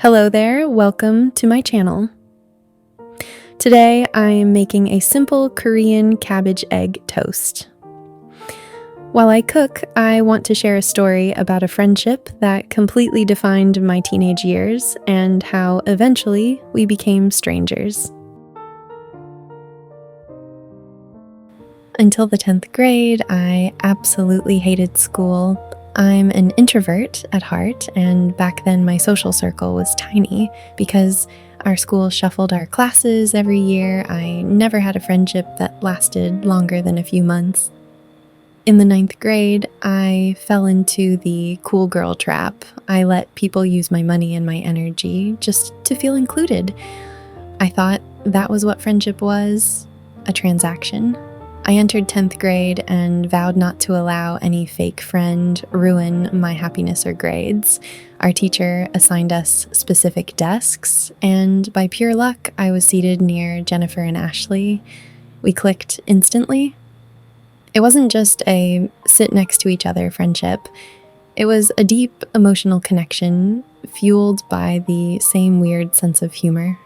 Hello there, welcome to my channel. Today I am making a simple Korean cabbage egg toast. While I cook, I want to share a story about a friendship that completely defined my teenage years and how eventually we became strangers. Until the 10th grade, I absolutely hated school. I'm an introvert at heart, and back then my social circle was tiny because our school shuffled our classes every year. I never had a friendship that lasted longer than a few months. In the 9th grade, I fell into the cool girl trap. I let people use my money and my energy just to feel included. I thought that was what friendship was, a transaction. I entered 10th grade and vowed not to allow any fake friend ruin my happiness or grades. Our teacher assigned us specific desks, and by pure luck, I was seated near Jennifer and Ashley. We clicked instantly. It wasn't just a sit next to each other friendship. It was a deep emotional connection fueled by the same weird sense of humor.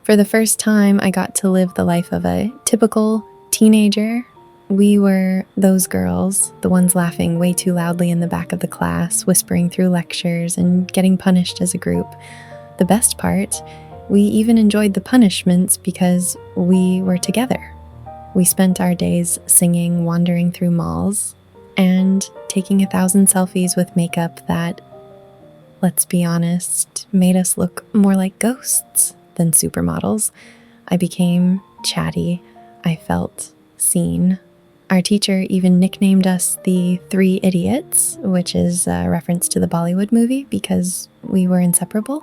For the first time, I got to live the life of a typical teenager. We were those girls, the ones laughing way too loudly in the back of the class, whispering through lectures, and getting punished as a group. The best part, we even enjoyed the punishments because we were together. We spent our days singing, wandering through malls, and taking 1,000 selfies with makeup that, let's be honest, made us look more like ghosts than supermodels. I became chatty. I felt seen. Our teacher even nicknamed us the Three Idiots, which is a reference to the Bollywood movie because we were inseparable.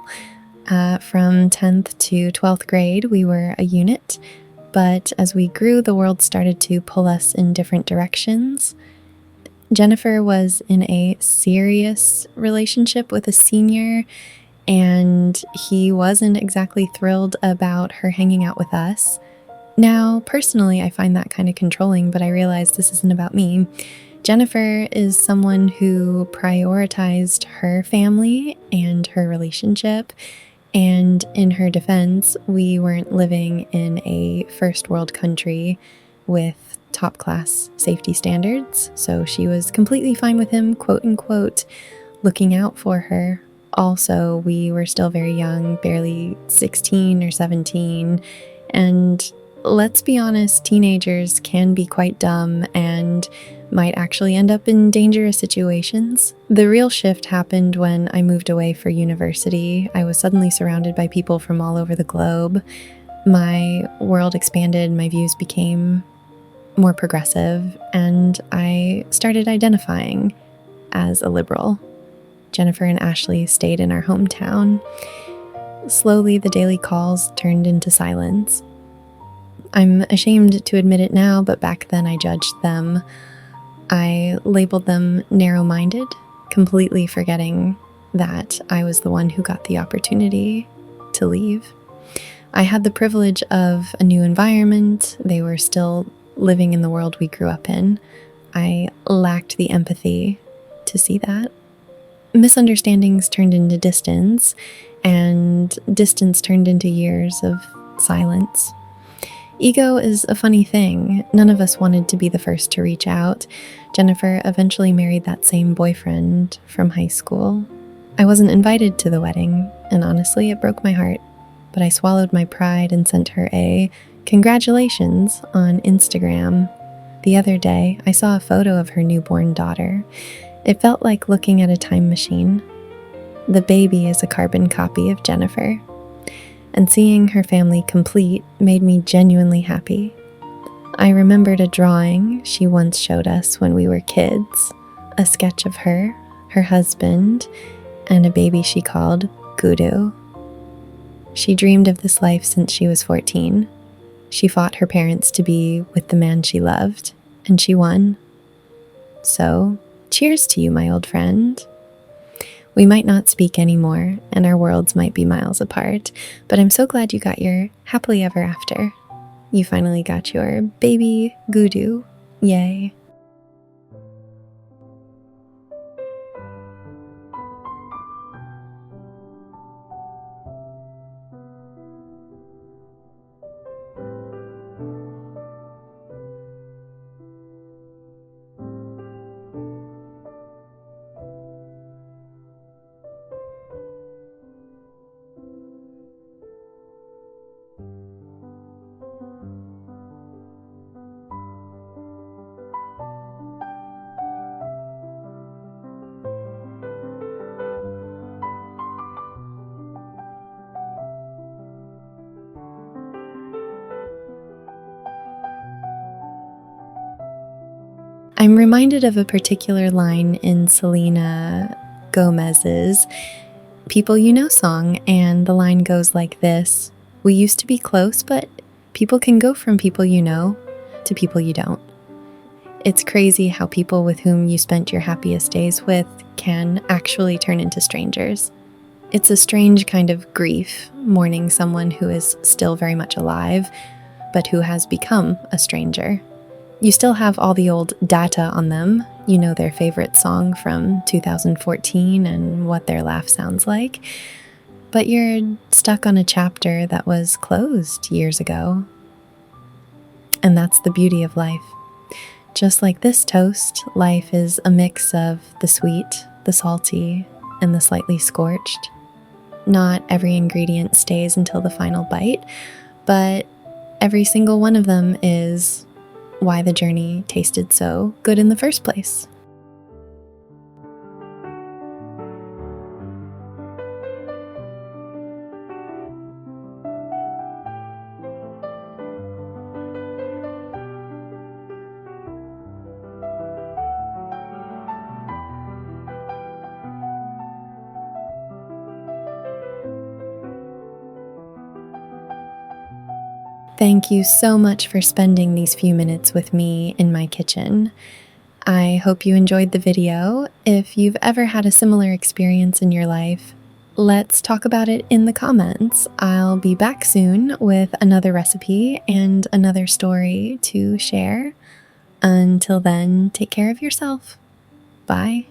From 10th to 12th grade, we were a unit, but as we grew, the world started to pull us in different directions. Jennifer was in a serious relationship with a senior, and he wasn't exactly thrilled about her hanging out with us. Now, personally, I find that kind of controlling, but I realize this isn't about me. Jennifer is someone who prioritized her family and her relationship, and in her defense, we weren't living in a first world country with top-class safety standards, so she was completely fine with him, quote-unquote, looking out for her. Also, we were still very young, barely 16 or 17, and let's be honest, teenagers can be quite dumb and might actually end up in dangerous situations. The real shift happened when I moved away for university. I was suddenly surrounded by people from all over the globe. My world expanded, my views became more progressive, and I started identifying as a liberal. Jennifer and Ashley stayed in our hometown. Slowly, the daily calls turned into silence. I'm ashamed to admit it now, but back then I judged them. I labeled them narrow-minded, completely forgetting that I was the one who got the opportunity to leave. I had the privilege of a new environment. They were still living in the world we grew up in. I lacked the empathy to see that. Misunderstandings turned into distance, and distance turned into years of silence. Ego is a funny thing. None of us wanted to be the first to reach out. Jennifer eventually married that same boyfriend from high school. I wasn't invited to the wedding, and honestly, it broke my heart. But I swallowed my pride and sent her a congratulations on Instagram. The other day, I saw a photo of her newborn daughter. It felt like looking at a time machine. The baby is a carbon copy of Jennifer, and seeing her family complete made me genuinely happy. I remembered a drawing she once showed us when we were kids, a sketch of her, her husband, and a baby she called Gudu. She dreamed of this life since she was 14. She fought her parents to be with the man she loved, and she won. So, cheers to you, my old friend. We might not speak anymore, and our worlds might be miles apart, but I'm so glad you got your happily ever after. You finally got your baby Gudu. Yay. I'm reminded of a particular line in Selena Gomez's People You Know song, and the line goes like this: "We used to be close, but people can go from people you know to people you don't." It's crazy how people with whom you spent your happiest days with can actually turn into strangers. It's a strange kind of grief, mourning someone who is still very much alive, but who has become a stranger. You still have all the old data on them. You know their favorite song from 2014 and what their laugh sounds like. But you're stuck on a chapter that was closed years ago. And that's the beauty of life. Just like this toast, life is a mix of the sweet, the salty, and the slightly scorched. Not every ingredient stays until the final bite, but every single one of them is why the journey tasted so good in the first place. Thank you so much for spending these few minutes with me in my kitchen. I hope you enjoyed the video. If you've ever had a similar experience in your life, let's talk about it in the comments. I'll be back soon with another recipe and another story to share. Until then, take care of yourself. Bye.